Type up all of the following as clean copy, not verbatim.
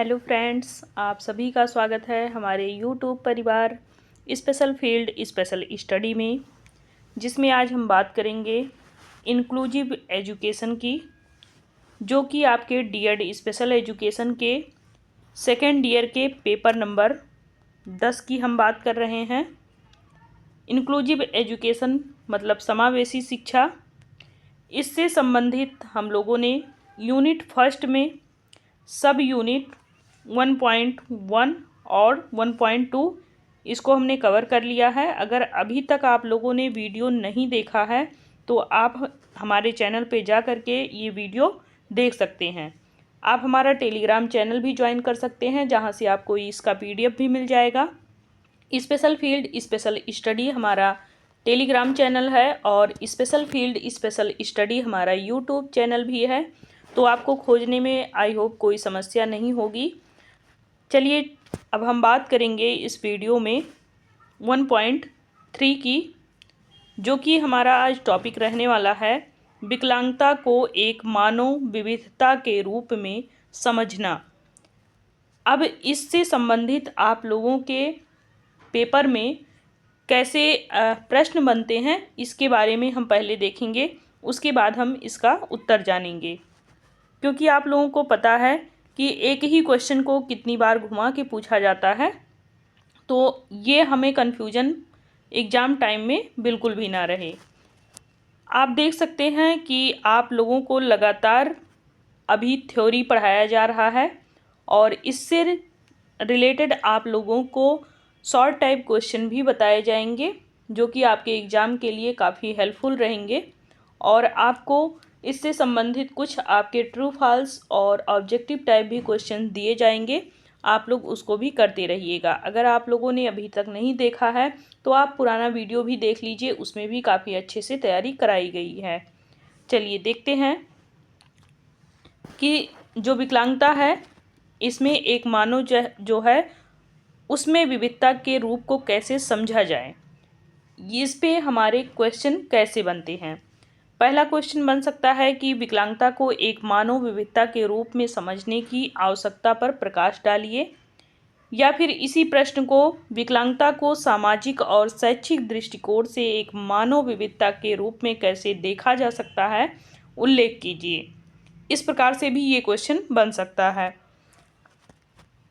Hello friends, आप सभी का स्वागत है हमारे यूट्यूब परिवार स्पेशल फील्ड स्पेशल स्टडी में, जिसमें आज हम बात करेंगे इंक्लूसिव एजुकेशन की, जो कि आपके डीएड स्पेशल एजुकेशन के सेकेंड ईयर के पेपर नंबर 10 की हम बात कर रहे हैं। इंक्लूसिव एजुकेशन मतलब समावेशी शिक्षा। इससे संबंधित हम लोगों ने यूनिट फर्स्ट में सब यूनिट 1.1 और 1.2 इसको हमने कवर कर लिया है। अगर अभी तक आप लोगों ने वीडियो नहीं देखा है तो आप हमारे चैनल पे जा कर के ये वीडियो देख सकते हैं। आप हमारा टेलीग्राम चैनल भी ज्वाइन कर सकते हैं, जहां से आपको इसका पीडीएफ भी मिल जाएगा। स्पेशल फील्ड स्पेशल स्टडी हमारा टेलीग्राम चैनल है और स्पेशल फील्ड स्पेशल स्टडी हमारा यूट्यूब चैनल भी है, तो आपको खोजने में आई होप कोई समस्या नहीं होगी। चलिए अब हम बात करेंगे इस वीडियो में 1.3 की, जो कि हमारा आज टॉपिक रहने वाला है विकलांगता को एक मानव विविधता के रूप में समझना। अब इससे संबंधित आप लोगों के पेपर में कैसे प्रश्न बनते हैं इसके बारे में हम पहले देखेंगे, उसके बाद हम इसका उत्तर जानेंगे। क्योंकि आप लोगों को पता है कि एक ही क्वेश्चन को कितनी बार घुमा के पूछा जाता है, तो ये हमें कन्फ्यूजन एग्ज़ाम टाइम में बिल्कुल भी ना रहे। आप देख सकते हैं कि आप लोगों को लगातार अभी थ्योरी पढ़ाया जा रहा है और इससे रिलेटेड आप लोगों को शॉर्ट टाइप क्वेश्चन भी बताए जाएंगे, जो कि आपके एग्ज़ाम के लिए काफ़ी हेल्पफुल रहेंगे। और आपको इससे संबंधित कुछ आपके ट्रू फॉल्स और ऑब्जेक्टिव टाइप भी क्वेश्चन दिए जाएंगे, आप लोग उसको भी करते रहिएगा। अगर आप लोगों ने अभी तक नहीं देखा है तो आप पुराना वीडियो भी देख लीजिए, उसमें भी काफ़ी अच्छे से तैयारी कराई गई है। चलिए देखते हैं कि जो विकलांगता है इसमें एक मानव जो है उसमें विविधता के रूप को कैसे समझा जाए, इस पे हमारे क्वेश्चन कैसे बनते हैं। पहला क्वेश्चन बन सकता है कि विकलांगता को एक मानव विविधता के रूप में समझने की आवश्यकता पर प्रकाश डालिए। या फिर इसी प्रश्न को विकलांगता को सामाजिक और शैक्षिक दृष्टिकोण से एक मानव विविधता के रूप में कैसे देखा जा सकता है, उल्लेख कीजिए। इस प्रकार से भी ये क्वेश्चन बन सकता है।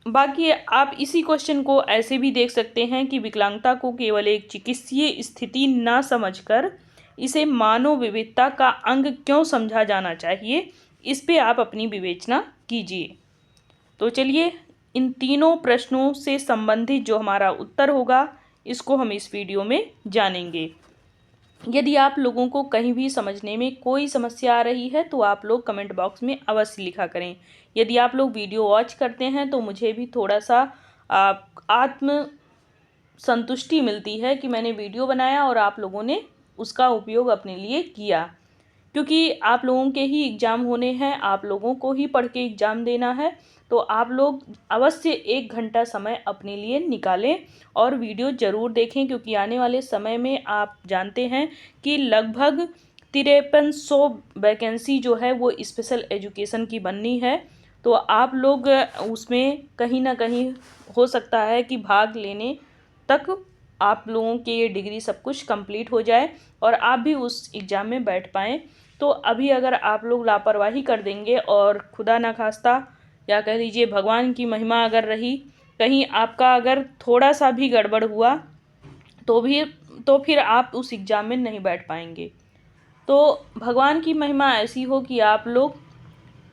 बाकी आप इसी क्वेश्चन को ऐसे भी देख सकते हैं कि विकलांगता को केवल एक चिकित्सीय स्थिति न समझकर इसे मानव विविधता का अंग क्यों समझा जाना चाहिए, इस पे आप अपनी विवेचना कीजिए। तो चलिए इन तीनों प्रश्नों से संबंधित जो हमारा उत्तर होगा इसको हम इस वीडियो में जानेंगे। यदि आप लोगों को कहीं भी समझने में कोई समस्या आ रही है तो आप लोग कमेंट बॉक्स में अवश्य लिखा करें। यदि आप लोग वीडियो वॉच करते हैं तो मुझे भी थोड़ा सा आत्म संतुष्टि मिलती है कि मैंने वीडियो बनाया और आप लोगों ने उसका उपयोग अपने लिए किया। क्योंकि आप लोगों के ही एग्ज़ाम होने हैं, आप लोगों को ही पढ़ के एग्ज़ाम देना है, तो आप लोग अवश्य 1 घंटा समय अपने लिए निकालें और वीडियो ज़रूर देखें। क्योंकि आने वाले समय में आप जानते हैं कि लगभग 5300 वैकेंसी जो है वो स्पेशल एजुकेशन की बननी है, तो आप लोग उसमें कहीं ना कहीं हो सकता है कि भाग लेने तक आप लोगों के ये डिग्री सब कुछ कंप्लीट हो जाए और आप भी उस एग्ज़ाम में बैठ पाएँ। तो अभी अगर आप लोग लापरवाही कर देंगे और खुदा ना खास्ता या कह लीजिए भगवान की महिमा अगर रही, कहीं आपका अगर थोड़ा सा भी गड़बड़ हुआ तो फिर आप उस एग्ज़ाम में नहीं बैठ पाएंगे। तो भगवान की महिमा ऐसी हो कि आप लोग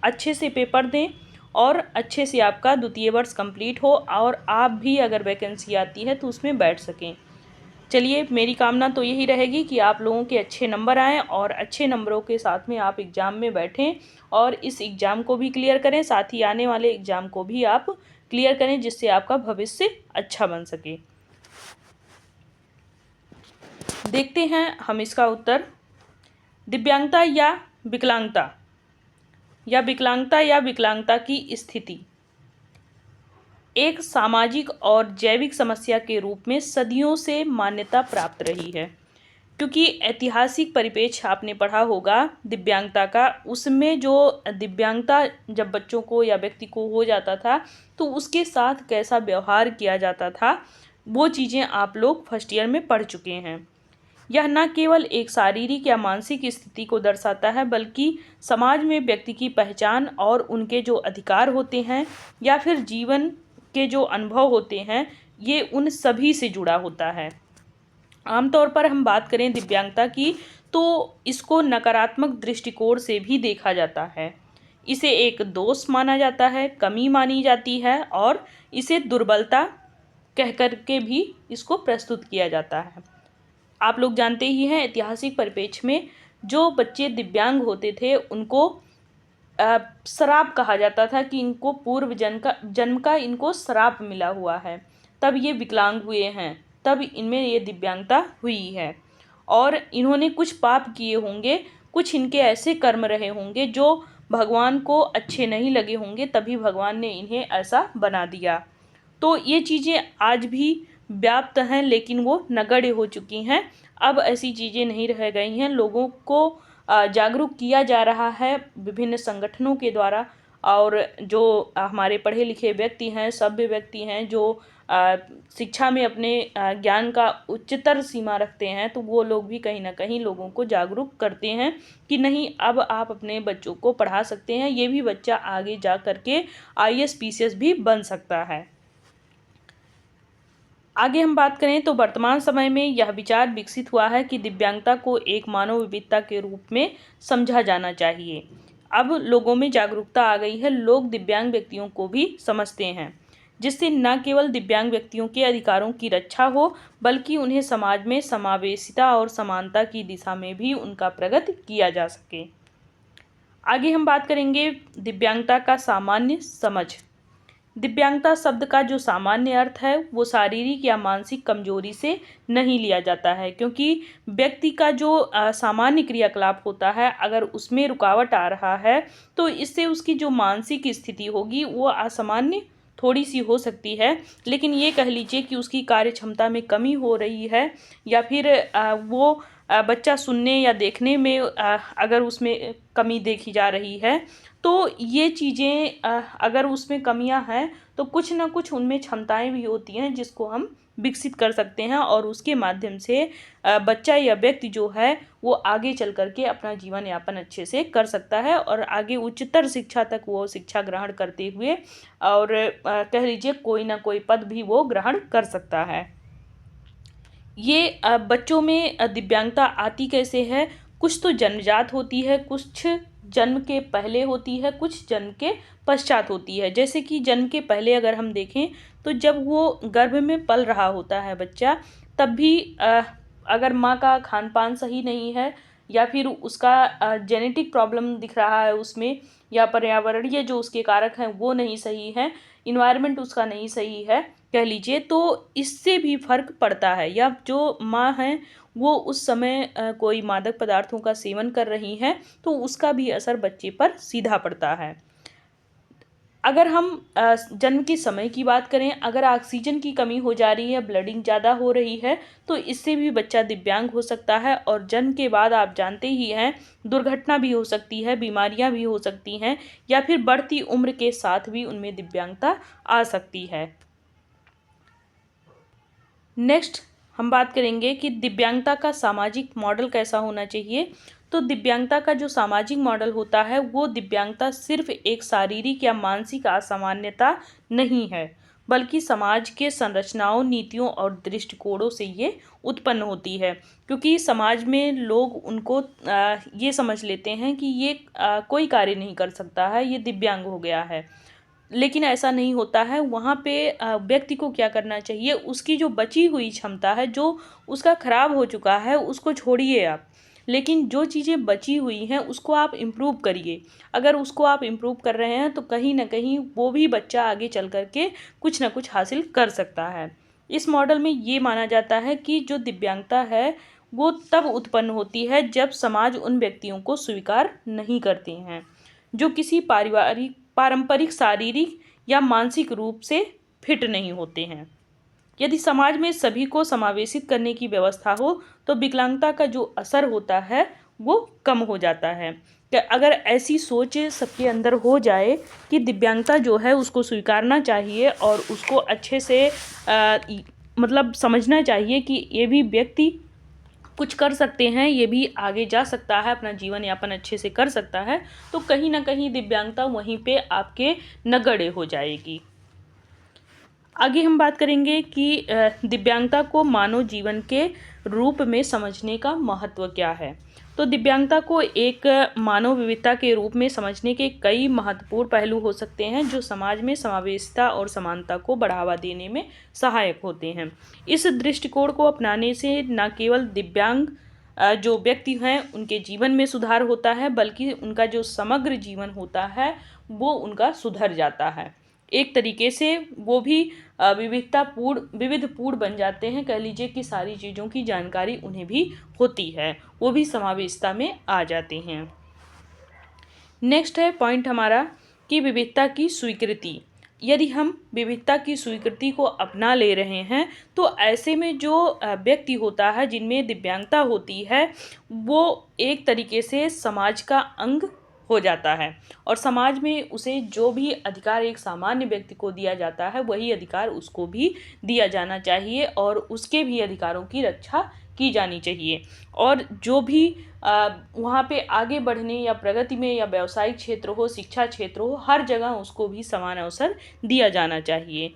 अच्छे से पेपर दें और अच्छे से आपका द्वितीय वर्ष कंप्लीट हो और आप भी अगर वैकेंसी आती है तो उसमें बैठ सकें। चलिए मेरी कामना तो यही रहेगी कि आप लोगों के अच्छे नंबर आएँ और अच्छे नंबरों के साथ में आप एग्ज़ाम में बैठें और इस एग्ज़ाम को भी क्लियर करें, साथ ही आने वाले एग्ज़ाम को भी आप क्लियर करें, जिससे आपका भविष्य अच्छा बन सके। देखते हैं हम इसका उत्तर। दिव्यांगता या विकलांगता या विकलांगता की स्थिति एक सामाजिक और जैविक समस्या के रूप में सदियों से मान्यता प्राप्त रही है। क्योंकि ऐतिहासिक परिप्रेक्ष्य आपने पढ़ा होगा दिव्यांगता का, उसमें जो दिव्यांगता जब बच्चों को या व्यक्ति को हो जाता था तो उसके साथ कैसा व्यवहार किया जाता था, वो चीज़ें आप लोग फर्स्ट ईयर में पढ़ चुके हैं। यह न केवल एक शारीरिक या मानसिक स्थिति को दर्शाता है, बल्कि समाज में व्यक्ति की पहचान और उनके जो अधिकार होते हैं या फिर जीवन के जो अनुभव होते हैं, ये उन सभी से जुड़ा होता है। आमतौर पर हम बात करें दिव्यांगता की, तो इसको नकारात्मक दृष्टिकोण से भी देखा जाता है। इसे एक दोष माना जाता है, कमी मानी जाती है और इसे दुर्बलता कह कर के भी इसको प्रस्तुत किया जाता है। आप लोग जानते ही हैं ऐतिहासिक परिप्रेक्ष्य में जो बच्चे दिव्यांग होते थे उनको श्राप कहा जाता था कि इनको पूर्व जन्म का इनको श्राप मिला हुआ है, तब ये विकलांग हुए हैं, तब इनमें ये दिव्यांगता हुई है और इन्होंने कुछ पाप किए होंगे, कुछ इनके ऐसे कर्म रहे होंगे जो भगवान को अच्छे नहीं लगे होंगे, तभी भगवान ने इन्हें ऐसा बना दिया। तो ये चीज़ें आज भी व्याप्त हैं, लेकिन वो नगण्य हो चुकी हैं। अब ऐसी चीज़ें नहीं रह गई हैं। लोगों को जागरूक किया जा रहा है विभिन्न संगठनों के द्वारा, और जो हमारे पढ़े लिखे व्यक्ति हैं, सभ्य व्यक्ति हैं, जो शिक्षा में अपने ज्ञान का उच्चतर सीमा रखते हैं, तो वो लोग भी कहीं ना कहीं लोगों को जागरूक करते हैं कि नहीं, अब आप अपने बच्चों को पढ़ा सकते हैं, ये भी बच्चा आगे जा करके IAS PCS भी बन सकता है। आगे हम बात करें तो वर्तमान समय में यह विचार विकसित हुआ है कि दिव्यांगता को एक मानव विविधता के रूप में समझा जाना चाहिए। अब लोगों में जागरूकता आ गई है, लोग दिव्यांग व्यक्तियों को भी समझते हैं, जिससे न केवल दिव्यांग व्यक्तियों के अधिकारों की रक्षा हो, बल्कि उन्हें समाज में समावेशिता और समानता की दिशा में भी उनका प्रगति किया जा सके। आगे हम बात करेंगे दिव्यांगता का सामान्य समझ। दिव्यांगता शब्द का जो सामान्य अर्थ है वो शारीरिक या मानसिक कमजोरी से नहीं लिया जाता है, क्योंकि व्यक्ति का जो सामान्य क्रियाकलाप होता है, अगर उसमें रुकावट आ रहा है तो इससे उसकी जो मानसिक स्थिति होगी वो असामान्य थोड़ी सी हो सकती है। लेकिन ये कह लीजिए कि उसकी कार्य क्षमता में कमी हो रही है, या फिर वो बच्चा सुनने या देखने में अगर उसमें कमी देखी जा रही है, तो ये चीज़ें अगर उसमें कमियां हैं तो कुछ ना कुछ उनमें क्षमताएं भी होती हैं जिसको हम विकसित कर सकते हैं, और उसके माध्यम से बच्चा या व्यक्ति जो है वो आगे चल करके अपना जीवन यापन अच्छे से कर सकता है और आगे उच्चतर शिक्षा तक वो शिक्षा ग्रहण करते हुए और कह लीजिए कोई ना कोई पद भी वो ग्रहण कर सकता है। ये बच्चों में दिव्यांगता आती कैसे है? कुछ तो जन्मजात होती है, कुछ जन्म के पहले होती है, कुछ जन्म के पश्चात होती है। जैसे कि जन्म के पहले अगर हम देखें तो जब वो गर्भ में पल रहा होता है बच्चा, तब भी अगर माँ का खान पान सही नहीं है या फिर उसका जेनेटिक प्रॉब्लम दिख रहा है उसमें, या पर्यावरणीय जो उसके कारक हैं वो नहीं सही है, इन्वायरमेंट उसका नहीं सही है कह लीजिए, तो इससे भी फर्क पड़ता है। या जो माँ हैं वो उस समय कोई मादक पदार्थों का सेवन कर रही हैं तो उसका भी असर बच्चे पर सीधा पड़ता है। अगर हम जन्म के समय की बात करें, अगर ऑक्सीजन की कमी हो जा रही है, ब्लडिंग ज़्यादा हो रही है, तो इससे भी बच्चा दिव्यांग हो सकता है। और जन्म के बाद आप जानते ही हैं दुर्घटना भी हो सकती है, बीमारियां भी हो सकती हैं, या फिर बढ़ती उम्र के साथ भी उनमें दिव्यांगता आ सकती है। नेक्स्ट हम बात करेंगे कि दिव्यांगता का सामाजिक मॉडल कैसा होना चाहिए। तो दिव्यांगता का जो सामाजिक मॉडल होता है वो दिव्यांगता सिर्फ एक शारीरिक या मानसिक असामान्यता नहीं है, बल्कि समाज के संरचनाओं, नीतियों और दृष्टिकोणों से ये उत्पन्न होती है। क्योंकि समाज में लोग उनको ये समझ लेते हैं कि ये कोई कार्य नहीं कर सकता है, ये दिव्यांग हो गया है, लेकिन ऐसा नहीं होता है। वहाँ पे व्यक्ति को क्या करना चाहिए, उसकी जो बची हुई क्षमता है, जो उसका खराब हो चुका है उसको छोड़िए आप, लेकिन जो चीज़ें बची हुई हैं उसको आप इम्प्रूव करिए। अगर उसको आप इम्प्रूव कर रहे हैं तो कहीं ना कहीं वो भी बच्चा आगे चल कर के कुछ ना कुछ हासिल कर सकता है। इस मॉडल में ये माना जाता है कि जो दिव्यांगता है वो तब उत्पन्न होती है जब समाज उन व्यक्तियों को स्वीकार नहीं करते हैं जो किसी पारंपरिक शारीरिक या मानसिक रूप से फिट नहीं होते हैं। यदि समाज में सभी को समावेशित करने की व्यवस्था हो तो विकलांगता का जो असर होता है वो कम हो जाता है। कि अगर ऐसी सोच सबके अंदर हो जाए कि दिव्यांगता जो है उसको स्वीकारना चाहिए और उसको अच्छे से मतलब समझना चाहिए कि ये भी व्यक्ति कुछ कर सकते हैं, ये भी आगे जा सकता है, अपना जीवन यापन अच्छे से कर सकता है, तो कहीं ना कहीं दिव्यांगता वहीं पे आपके नगण्य हो जाएगी। आगे हम बात करेंगे कि दिव्यांगता को मानव जीवन के रूप में समझने का महत्व क्या है। तो दिव्यांगता को एक मानव विविधता के रूप में समझने के कई महत्वपूर्ण पहलू हो सकते हैं जो समाज में समावेशिता और समानता को बढ़ावा देने में सहायक होते हैं। इस दृष्टिकोण को अपनाने से न केवल दिव्यांग जो व्यक्ति हैं उनके जीवन में सुधार होता है, बल्कि उनका जो समग्र जीवन होता है वो उनका सुधर जाता है। एक तरीके से वो भी विविधपूर्ण बन जाते हैं। कह लीजिए कि सारी चीज़ों की जानकारी उन्हें भी होती है, वो भी समावेशिता में आ जाते हैं। नेक्स्ट है पॉइंट हमारा कि विविधता की स्वीकृति। यदि हम विविधता की स्वीकृति को अपना ले रहे हैं तो ऐसे में जो व्यक्ति होता है जिनमें दिव्यांगता होती है वो एक तरीके से समाज का अंग हो जाता है और समाज में उसे जो भी अधिकार एक सामान्य व्यक्ति को दिया जाता है वही अधिकार उसको भी दिया जाना चाहिए और उसके भी अधिकारों की रक्षा की जानी चाहिए। और जो भी वहाँ पे आगे बढ़ने या प्रगति में या व्यावसायिक क्षेत्र हो, शिक्षा क्षेत्र हो, हर जगह उसको भी समान अवसर दिया जाना चाहिए।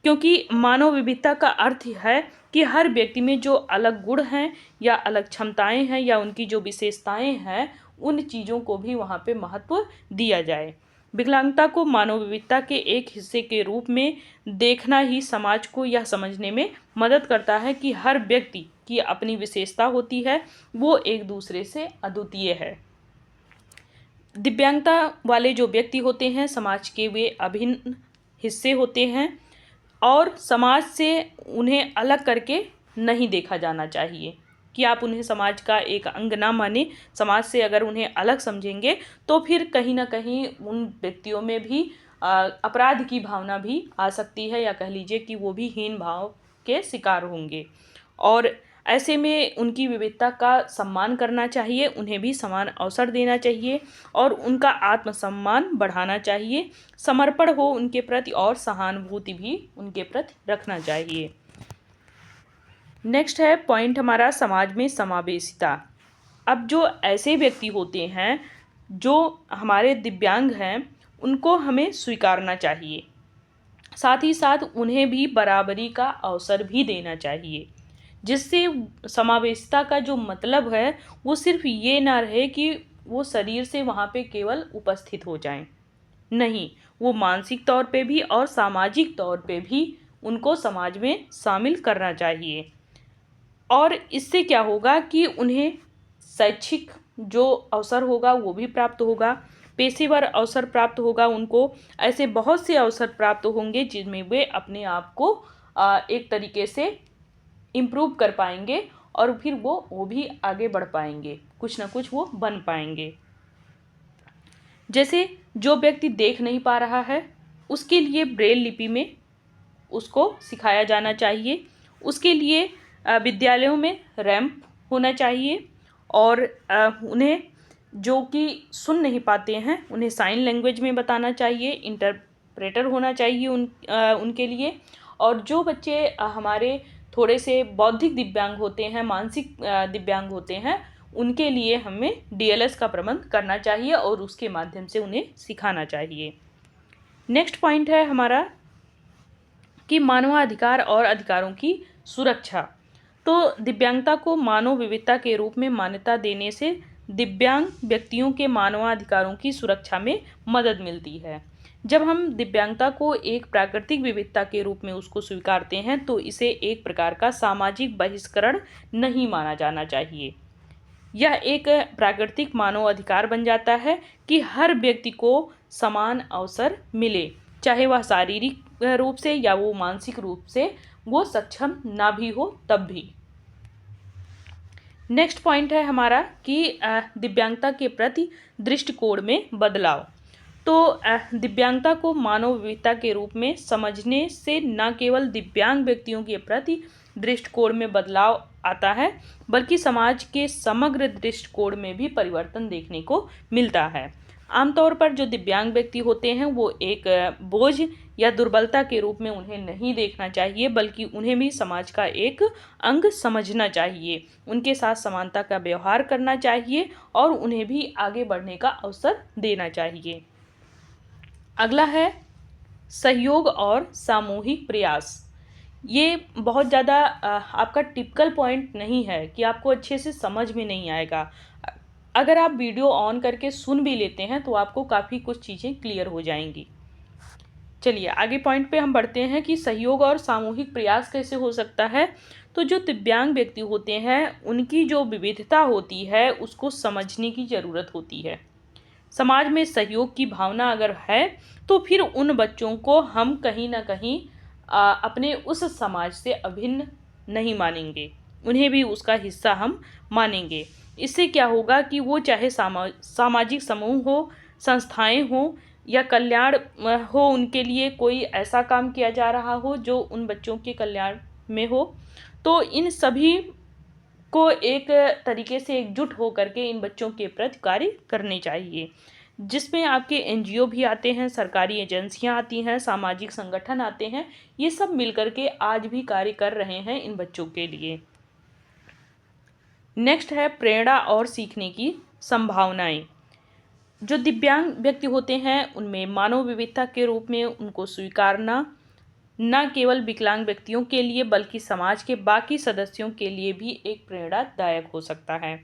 क्योंकि मानव विविधता का अर्थ है कि हर व्यक्ति में जो अलग गुण हैं या अलग क्षमताएं हैं या उनकी जो विशेषताएं हैं उन चीज़ों को भी वहाँ पे महत्व दिया जाए। विकलांगता को मानव विविधता के एक हिस्से के रूप में देखना ही समाज को यह समझने में मदद करता है कि हर व्यक्ति की अपनी विशेषता होती है, वो एक दूसरे से अद्वितीय है। दिव्यांगता वाले जो व्यक्ति होते हैं समाज के वे अभिन्न हिस्से होते हैं और समाज से उन्हें अलग करके नहीं देखा जाना चाहिए कि आप उन्हें समाज का एक अंग ना माने। समाज से अगर उन्हें अलग समझेंगे तो फिर कहीं ना कहीं उन व्यक्तियों में भी अपराध की भावना भी आ सकती है या कह लीजिए कि वो भी हीन भाव के शिकार होंगे। और ऐसे में उनकी विविधता का सम्मान करना चाहिए, उन्हें भी समान अवसर देना चाहिए और उनका आत्मसम्मान बढ़ाना चाहिए, समर्पण हो उनके प्रति और सहानुभूति भी उनके प्रति रखना चाहिए। नेक्स्ट है पॉइंट हमारा समाज में समावेशिता। अब जो ऐसे व्यक्ति होते हैं जो हमारे दिव्यांग हैं उनको हमें स्वीकारना चाहिए, साथ ही साथ उन्हें भी बराबरी का अवसर भी देना चाहिए, जिससे समावेशिता का जो मतलब है वो सिर्फ ये ना रहे कि वो शरीर से वहाँ पे केवल उपस्थित हो जाएं, नहीं, वो मानसिक तौर पे भी और सामाजिक तौर पे भी उनको समाज में शामिल करना चाहिए। और इससे क्या होगा कि उन्हें शैक्षिक जो अवसर होगा वो भी प्राप्त होगा, पेशेवर अवसर प्राप्त होगा, उनको ऐसे बहुत से अवसर प्राप्त होंगे जिनमें वे अपने आप को एक तरीके से इम्प्रूव कर पाएंगे और फिर वो भी आगे बढ़ पाएंगे, कुछ ना कुछ वो बन पाएंगे। जैसे जो व्यक्ति देख नहीं पा रहा है उसके लिए ब्रेल लिपि में उसको सिखाया जाना चाहिए, उसके लिए विद्यालयों में रैंप होना चाहिए और उन्हें जो कि सुन नहीं पाते हैं उन्हें साइन लैंग्वेज में बताना चाहिए, इंटरप्रेटर होना चाहिए उनके लिए। और जो बच्चे हमारे थोड़े से बौद्धिक दिव्यांग होते हैं, मानसिक दिव्यांग होते हैं, उनके लिए हमें डीएलएस का प्रबंध करना चाहिए और उसके माध्यम से उन्हें सिखाना चाहिए। नेक्स्ट पॉइंट है हमारा कि मानवाधिकार और अधिकारों की सुरक्षा। तो दिव्यांगता को मानव विविधता के रूप में मान्यता देने से दिव्यांग व्यक्तियों के मानवाधिकारों की सुरक्षा में मदद मिलती है। जब हम दिव्यांगता को एक प्राकृतिक विविधता के रूप में उसको स्वीकारते हैं तो इसे एक प्रकार का सामाजिक बहिष्करण नहीं माना जाना चाहिए। यह एक प्राकृतिक मानव अधिकार बन जाता है कि हर व्यक्ति को समान अवसर मिले, चाहे वह शारीरिक रूप से या वो मानसिक रूप से वो सक्षम ना भी हो तब भी। नेक्स्ट पॉइंट है हमारा कि दिव्यांगता के प्रति दृष्टिकोण में बदलाव। तो दिव्यांगता को मानव विविधता के रूप में समझने से न केवल दिव्यांग व्यक्तियों के प्रति दृष्टिकोण में बदलाव आता है, बल्कि समाज के समग्र दृष्टिकोण में भी परिवर्तन देखने को मिलता है। आमतौर पर जो दिव्यांग व्यक्ति होते हैं वो एक बोझ या दुर्बलता के रूप में उन्हें नहीं देखना चाहिए, बल्कि उन्हें भी समाज का एक अंग समझना चाहिए। उनके साथ समानता का व्यवहार करना चाहिए और उन्हें भी आगे बढ़ने का अवसर देना चाहिए। अगला है सहयोग और सामूहिक प्रयास। ये बहुत ज़्यादा आपका टिपिकल पॉइंट नहीं है कि आपको अच्छे से समझ में नहीं आएगा। अगर आप वीडियो ऑन करके सुन भी लेते हैं तो आपको काफ़ी कुछ चीज़ें क्लियर हो जाएंगी। चलिए आगे पॉइंट पे हम बढ़ते हैं कि सहयोग और सामूहिक प्रयास कैसे हो सकता है। तो जो दिव्यांग व्यक्ति होते हैं उनकी जो विविधता होती है उसको समझने की ज़रूरत होती है। समाज में सहयोग की भावना अगर है तो फिर उन बच्चों को हम कहीं ना कहीं अपने उस समाज से अभिन्न नहीं मानेंगे, उन्हें भी उसका हिस्सा हम मानेंगे। इससे क्या होगा कि वो चाहे सामाजिक समूह हो, संस्थाएं हो या कल्याण हो, उनके लिए कोई ऐसा काम किया जा रहा हो जो उन बच्चों के कल्याण में हो, तो इन सभी को एक तरीके से एकजुट हो करके इन बच्चों के प्रति कार्य करने चाहिए, जिसमें आपके एनजीओ भी आते हैं, सरकारी एजेंसियां आती हैं, सामाजिक संगठन आते हैं। ये सब मिलकर के आज भी कार्य कर रहे हैं इन बच्चों के लिए। नेक्स्ट है प्रेरणा और सीखने की संभावनाएं। जो दिव्यांग व्यक्ति होते हैं उनमें मानव विविधता के रूप में उनको स्वीकारना न केवल विकलांग व्यक्तियों के लिए बल्कि समाज के बाकी सदस्यों के लिए भी एक प्रेरणादायक हो सकता है।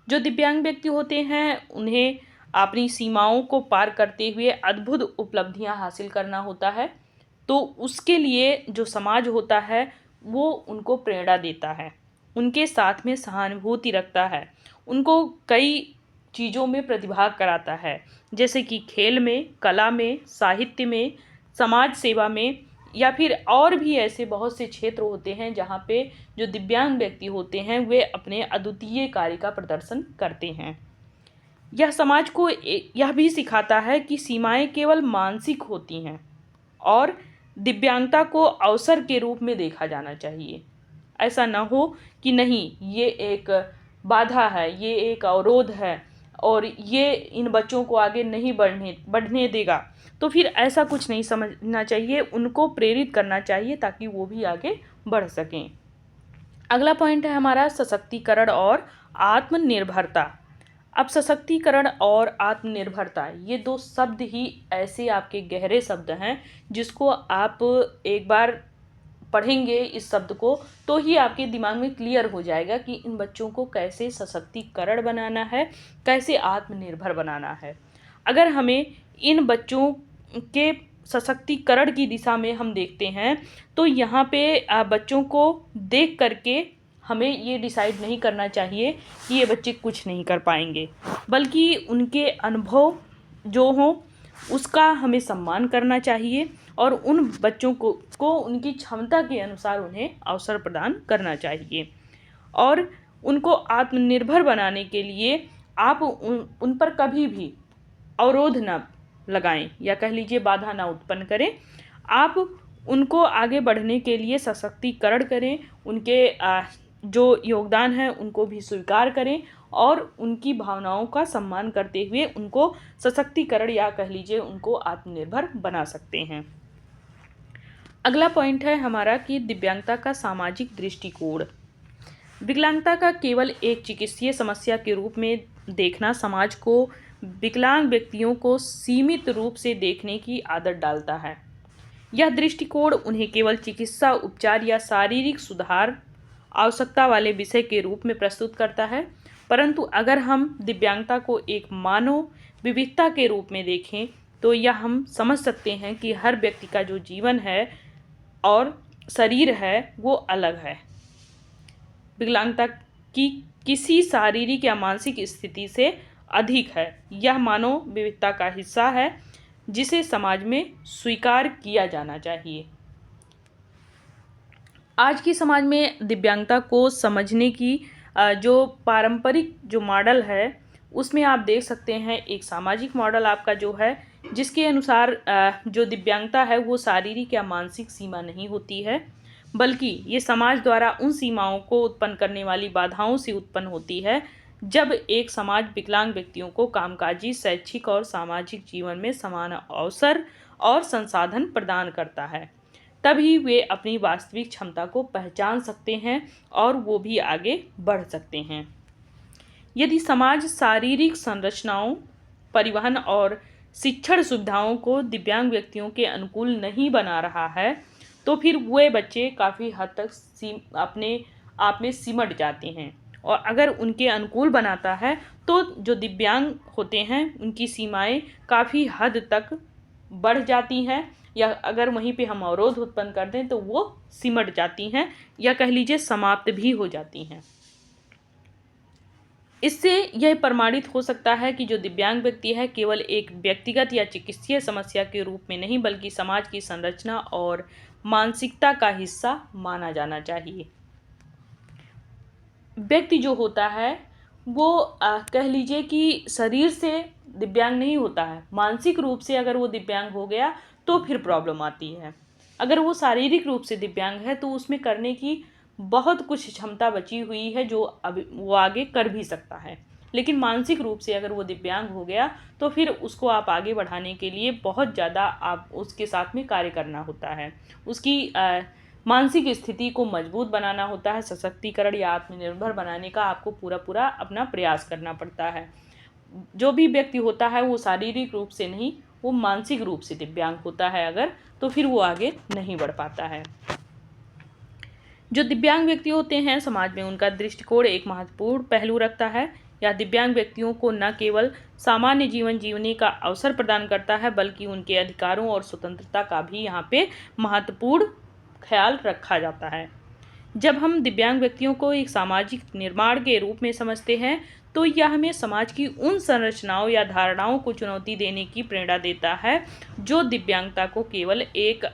जो दिव्यांग व्यक्ति होते हैं उन्हें अपनी सीमाओं को पार करते हुए अद्भुत उपलब्धियां हासिल करना होता है, तो उसके लिए जो समाज होता है वो उनको प्रेरणा देता है, उनके साथ में सहानुभूति रखता है, उनको कई चीज़ों में प्रतिभाग कराता है, जैसे कि खेल में, कला में, साहित्य में, समाज सेवा में, या फिर और भी ऐसे बहुत से क्षेत्र होते हैं जहाँ पे जो दिव्यांग व्यक्ति होते हैं वे अपने अद्वितीय कार्य का प्रदर्शन करते हैं। यह समाज को यह भी सिखाता है कि सीमाएं केवल मानसिक होती हैं और दिव्यांगता को अवसर के रूप में देखा जाना चाहिए। ऐसा न हो कि नहीं ये एक बाधा है, ये एक अवरोध है और ये इन बच्चों को आगे नहीं बढ़ने देगा, तो फिर ऐसा कुछ नहीं समझना चाहिए, उनको प्रेरित करना चाहिए ताकि वो भी आगे बढ़ सकें। अगला पॉइंट है हमारा सशक्तिकरण और आत्मनिर्भरता। अब सशक्तिकरण और आत्मनिर्भरता ये दो शब्द ही ऐसे आपके गहरे शब्द हैं जिसको आप एक बार पढ़ेंगे इस शब्द को तो ही आपके दिमाग में क्लियर हो जाएगा कि इन बच्चों को कैसे सशक्तिकरण बनाना है, कैसे आत्मनिर्भर बनाना है। अगर हमें इन बच्चों के सशक्तिकरण की दिशा में हम देखते हैं तो यहाँ पे बच्चों को देख करके हमें ये डिसाइड नहीं करना चाहिए कि ये बच्चे कुछ नहीं कर पाएंगे, बल्कि उनके अनुभव जो हों उसका हमें सम्मान करना चाहिए और उन बच्चों को उनकी क्षमता के अनुसार उन्हें अवसर प्रदान करना चाहिए और उनको आत्मनिर्भर बनाने के लिए आप उन पर कभी भी अवरोध न लगाएं या कह लीजिए बाधा ना उत्पन्न करें। आप उनको आगे बढ़ने के लिए सशक्तिकरण करें, उनके जो योगदान है उनको भी स्वीकार करें और उनकी भावनाओं का सम्मान करते हुए उनको सशक्तिकरण या कह लीजिए उनको आत्मनिर्भर बना सकते हैं। अगला पॉइंट है हमारा कि दिव्यांगता का सामाजिक दृष्टिकोण। विकलांगता का केवल एक चिकित्सीय समस्या के रूप में देखना समाज को विकलांग व्यक्तियों को सीमित रूप से देखने की आदत डालता है। यह दृष्टिकोण उन्हें केवल चिकित्सा उपचार या शारीरिक सुधार आवश्यकता वाले विषय के रूप में प्रस्तुत करता है, परंतु अगर हम दिव्यांगता को एक मानव विविधता के रूप में देखें तो यह हम समझ सकते हैं कि हर व्यक्ति का जो जीवन है और शरीर है वो अलग है। विकलांगता की किसी शारीरिक या मानसिक स्थिति से अधिक है। यह मानव विविधता का हिस्सा है जिसे समाज में स्वीकार किया जाना चाहिए। आज की समाज में दिव्यांगता को समझने की जो पारंपरिक जो मॉडल है उसमें आप देख सकते हैं एक सामाजिक मॉडल आपका जो है जिसके अनुसार जो दिव्यांगता है वो शारीरिक या मानसिक सीमा नहीं होती है, बल्कि ये समाज द्वारा उन सीमाओं को उत्पन्न करने वाली बाधाओं से उत्पन्न होती है जब एक समाज विकलांग व्यक्तियों को कामकाजी, शैक्षिक और सामाजिक जीवन में समान अवसर और संसाधन प्रदान करता है। तभी वे अपनी वास्तविक क्षमता को पहचान सकते हैं और वो भी आगे बढ़ सकते हैं। यदि समाज शारीरिक संरचनाओं, परिवहन और शिक्षण सुविधाओं को दिव्यांग व्यक्तियों के अनुकूल नहीं बना रहा है, तो फिर वे बच्चे काफ़ी हद तक अपने आप में सिमट जाते हैं। और अगर उनके अनुकूल बनाता है तो जो दिव्यांग होते हैं उनकी सीमाएं काफ़ी हद तक बढ़ जाती हैं, या अगर वहीं पे हम अवरोध उत्पन्न कर दें तो वो सिमट जाती हैं, या कह लीजिए समाप्त भी हो जाती हैं। इससे यह प्रमाणित हो सकता है कि जो दिव्यांग व्यक्ति है केवल एक व्यक्तिगत या चिकित्सीय समस्या के रूप में नहीं, बल्कि समाज की संरचना और मानसिकता का हिस्सा माना जाना चाहिए। व्यक्ति जो होता है वो कह लीजिए कि शरीर से दिव्यांग नहीं होता है, मानसिक रूप से अगर वो दिव्यांग हो गया तो फिर प्रॉब्लम आती है। अगर वो शारीरिक रूप से दिव्यांग है तो उसमें करने की बहुत कुछ क्षमता बची हुई है जो अब वो आगे कर भी सकता है, लेकिन मानसिक रूप से अगर वो दिव्यांग हो गया तो फिर उसको आप आगे बढ़ाने के लिए बहुत ज़्यादा आप उसके साथ में कार्य करना होता है। उसकी मानसिक स्थिति को मजबूत बनाना होता है, सशक्तिकरण या आत्मनिर्भर बनाने का आपको पूरा पूरा अपना प्रयास करना पड़ता है। जो भी व्यक्ति होता है वो शारीरिक रूप से नहीं, वो मानसिक रूप से दिव्यांग होता है अगर, तो फिर वो आगे नहीं बढ़ पाता है। जो दिव्यांग व्यक्ति होते हैं समाज में उनका दृष्टिकोण एक महत्वपूर्ण पहलू रखता है। यह दिव्यांग व्यक्तियों को न केवल सामान्य जीवन जीने का अवसर प्रदान करता है, बल्कि उनके अधिकारों और स्वतंत्रता का भी यहाँ पे महत्वपूर्ण ख्याल रखा जाता है। जब हम दिव्यांग व्यक्तियों को एक सामाजिक निर्माण के रूप में समझते हैं तो यह हमें समाज की उन संरचनाओं या धारणाओं को चुनौती देने की प्रेरणा देता है जो दिव्यांगता को केवल एक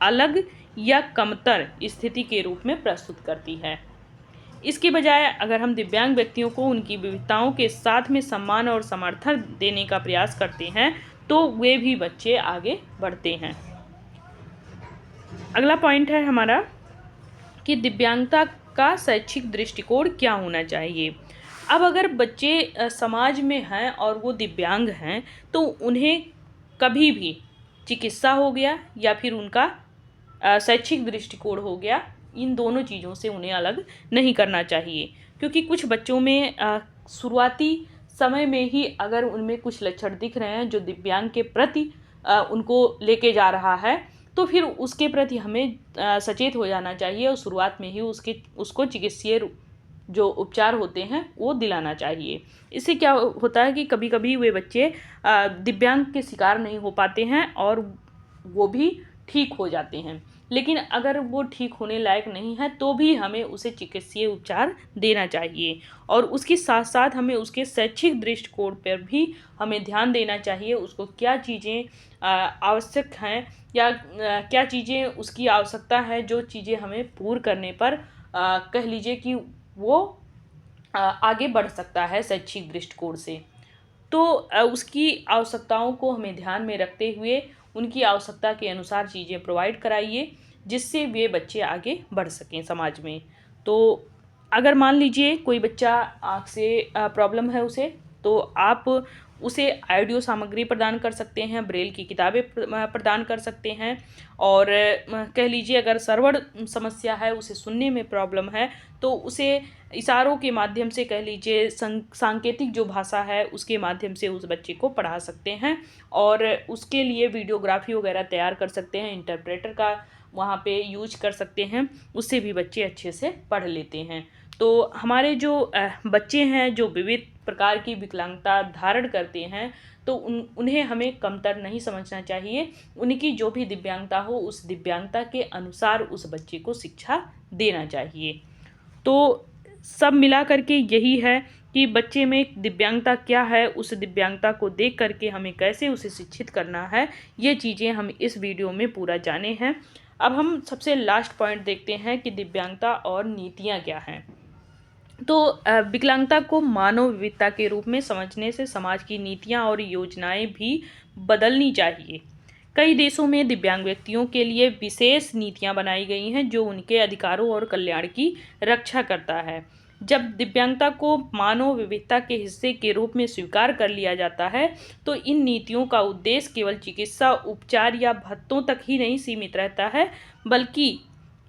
अलग या कमतर स्थिति के रूप में प्रस्तुत करती है। इसके बजाय अगर हम दिव्यांग व्यक्तियों को उनकी विविधताओं के साथ में सम्मान और समर्थन देने का प्रयास करते हैं तो वे भी बच्चे आगे बढ़ते हैं। अगला पॉइंट है हमारा कि दिव्यांगता का शैक्षिक दृष्टिकोण क्या होना चाहिए। अब अगर बच्चे समाज में हैं और वो दिव्यांग हैं तो उन्हें कभी भी चिकित्सा हो गया या फिर उनका शैक्षिक दृष्टिकोण हो गया, इन दोनों चीज़ों से उन्हें अलग नहीं करना चाहिए। क्योंकि कुछ बच्चों में शुरुआती समय में ही अगर उनमें कुछ लक्षण दिख रहे हैं जो दिव्यांग के प्रति उनको लेके जा रहा है तो फिर उसके प्रति हमें सचेत हो जाना चाहिए और शुरुआत में ही उसको चिकित्सीय जो उपचार होते हैं वो दिलाना चाहिए। इससे क्या होता है कि कभी कभी वे बच्चे दिव्यांग के शिकार नहीं हो पाते हैं और वो भी ठीक हो जाते हैं, लेकिन अगर वो ठीक होने लायक नहीं है तो भी हमें उसे चिकित्सीय उपचार देना चाहिए। और उसके साथ साथ हमें उसके शैक्षिक दृष्टिकोण पर भी हमें ध्यान देना चाहिए। उसको क्या चीज़ें आवश्यक हैं या क्या चीज़ें उसकी आवश्यकता है, जो चीज़ें हमें पूर्ण करने पर कह लीजिए कि वो आगे बढ़ सकता है शैक्षिक दृष्टिकोण से। तो उसकी आवश्यकताओं को हमें ध्यान में रखते हुए उनकी आवश्यकता के अनुसार चीज़ें प्रोवाइड कराइए जिससे वे बच्चे आगे बढ़ सकें समाज में। तो अगर मान लीजिए कोई बच्चा आँख से प्रॉब्लम है उसे, तो आप उसे ऑडियो सामग्री प्रदान कर सकते हैं, ब्रेल की किताबें प्रदान कर सकते हैं। और कह लीजिए अगर श्रवण समस्या है, उसे सुनने में प्रॉब्लम है, तो उसे इशारों के माध्यम से कह लीजिए सांकेतिक जो भाषा है उसके माध्यम से उस बच्चे को पढ़ा सकते हैं। और उसके लिए वीडियोग्राफी वगैरह तैयार कर सकते हैं, इंटरप्रेटर का वहाँ पे यूज कर सकते हैं, उससे भी बच्चे अच्छे से पढ़ लेते हैं। तो हमारे जो बच्चे हैं जो विविध प्रकार की विकलांगता धारण करते हैं तो उन्हें हमें कमतर नहीं समझना चाहिए। उनकी जो भी दिव्यांगता हो उस दिव्यांगता के अनुसार उस बच्चे को शिक्षा देना चाहिए। तो सब मिला करके यही है कि बच्चे में दिव्यांगता क्या है, उस दिव्यांगता को देख करके हमें कैसे उसे शिक्षित करना है, ये चीज़ें हम इस वीडियो में पूरा जाने हैं। अब हम सबसे लास्ट पॉइंट देखते हैं कि दिव्यांगता और नीतियाँ क्या हैं। तो विकलांगता को मानव विविधता के रूप में समझने से समाज की नीतियाँ और योजनाएं भी बदलनी चाहिए। कई देशों में दिव्यांग व्यक्तियों के लिए विशेष नीतियां बनाई गई हैं जो उनके अधिकारों और कल्याण की रक्षा करता है। जब दिव्यांगता को मानव विविधता के हिस्से के रूप में स्वीकार कर लिया जाता है तो इन नीतियों का उद्देश्य केवल चिकित्सा उपचार या भत्तों तक ही नहीं सीमित रहता है, बल्कि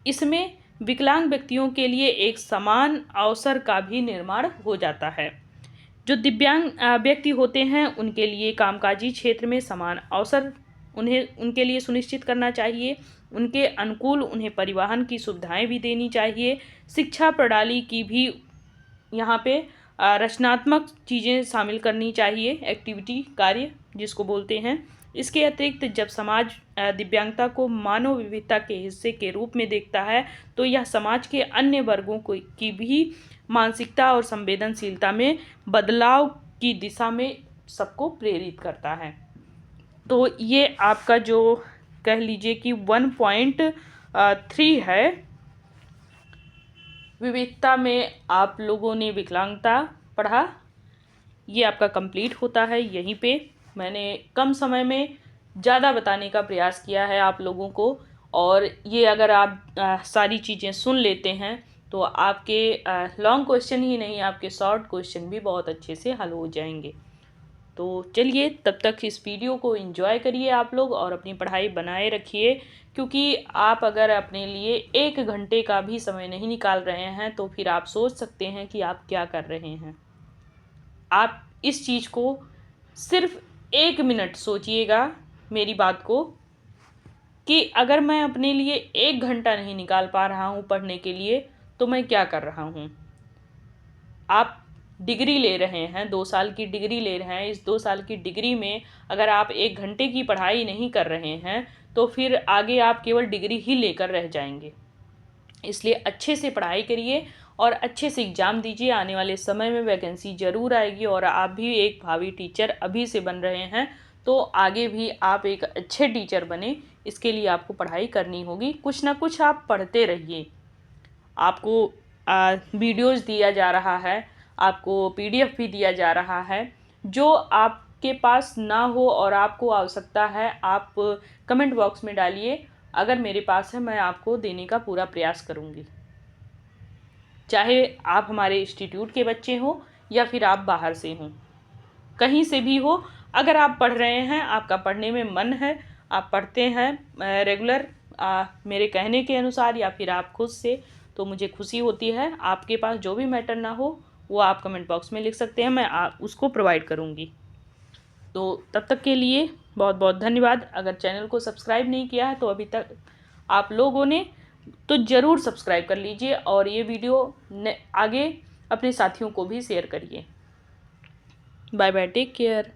इसमें विकलांग व्यक्तियों के लिए एक समान अवसर का भी निर्माण हो जाता है। जो दिव्यांग व्यक्ति होते हैं उनके लिए कामकाजी क्षेत्र में समान अवसर उनके लिए सुनिश्चित करना चाहिए। उनके अनुकूल उन्हें परिवहन की सुविधाएं भी देनी चाहिए। शिक्षा प्रणाली की भी यहाँ पे रचनात्मक चीज़ें शामिल करनी चाहिए, एक्टिविटी कार्य जिसको बोलते हैं। इसके अतिरिक्त जब समाज दिव्यांगता को मानव विविधता के हिस्से के रूप में देखता है तो यह समाज के अन्य वर्गों को की भी मानसिकता और संवेदनशीलता में बदलाव की दिशा में सबको प्रेरित करता है। तो ये आपका जो कह लीजिए कि 1.3 है, विविधता में आप लोगों ने विकलांगता पढ़ा, ये आपका कंप्लीट होता है। यहीं पे मैंने कम समय में ज़्यादा बताने का प्रयास किया है आप लोगों को, और ये अगर आप सारी चीज़ें सुन लेते हैं तो आपके लॉन्ग क्वेश्चन ही नहीं, आपके शॉर्ट क्वेश्चन भी बहुत अच्छे से हल हो जाएंगे। तो चलिए, तब तक इस वीडियो को एंजॉय करिए आप लोग और अपनी पढ़ाई बनाए रखिए, क्योंकि आप अगर अपने लिए 1 घंटे का भी समय नहीं निकाल रहे हैं तो फिर आप सोच सकते हैं कि आप क्या कर रहे हैं। आप इस चीज़ को सिर्फ 1 मिनट सोचिएगा मेरी बात को, कि अगर मैं अपने लिए 1 घंटा नहीं निकाल पा रहा हूँ पढ़ने के लिए तो मैं क्या कर रहा हूँ। आप डिग्री ले रहे हैं, 2 साल की डिग्री ले रहे हैं, इस 2 साल की डिग्री में अगर आप 1 घंटे की पढ़ाई नहीं कर रहे हैं तो फिर आगे आप केवल डिग्री ही लेकर रह जाएंगे। इसलिए अच्छे से पढ़ाई करिए और अच्छे से एग्ज़ाम दीजिए। आने वाले समय में वैकेंसी ज़रूर आएगी और आप भी एक भावी टीचर अभी से बन रहे हैं तो आगे भी आप एक अच्छे टीचर बने, इसके लिए आपको पढ़ाई करनी होगी। कुछ ना कुछ आप पढ़ते रहिए। आपको वीडियोज़ दिया जा रहा है, आपको PDF भी दिया जा रहा है। जो आपके पास ना हो और आपको आवश्यकता है आप कमेंट बॉक्स में डालिए, अगर मेरे पास है मैं आपको देने का पूरा प्रयास करूँगी। चाहे आप हमारे इंस्टीट्यूट के बच्चे हों या फिर आप बाहर से हों, कहीं से भी हो, अगर आप पढ़ रहे हैं, आपका पढ़ने में मन है, आप पढ़ते हैं रेगुलर मेरे कहने के अनुसार या फिर आप खुद से, तो मुझे खुशी होती है। आपके पास जो भी मैटर ना हो वो आप कमेंट बॉक्स में लिख सकते हैं, मैं उसको प्रोवाइड करूँगी। तो तब तक के लिए बहुत बहुत धन्यवाद। अगर चैनल को सब्सक्राइब नहीं किया है तो अभी तक आप लोगों ने तो ज़रूर सब्सक्राइब कर लीजिए और ये वीडियो आगे अपने साथियों को भी शेयर करिए। Bye bye, take care.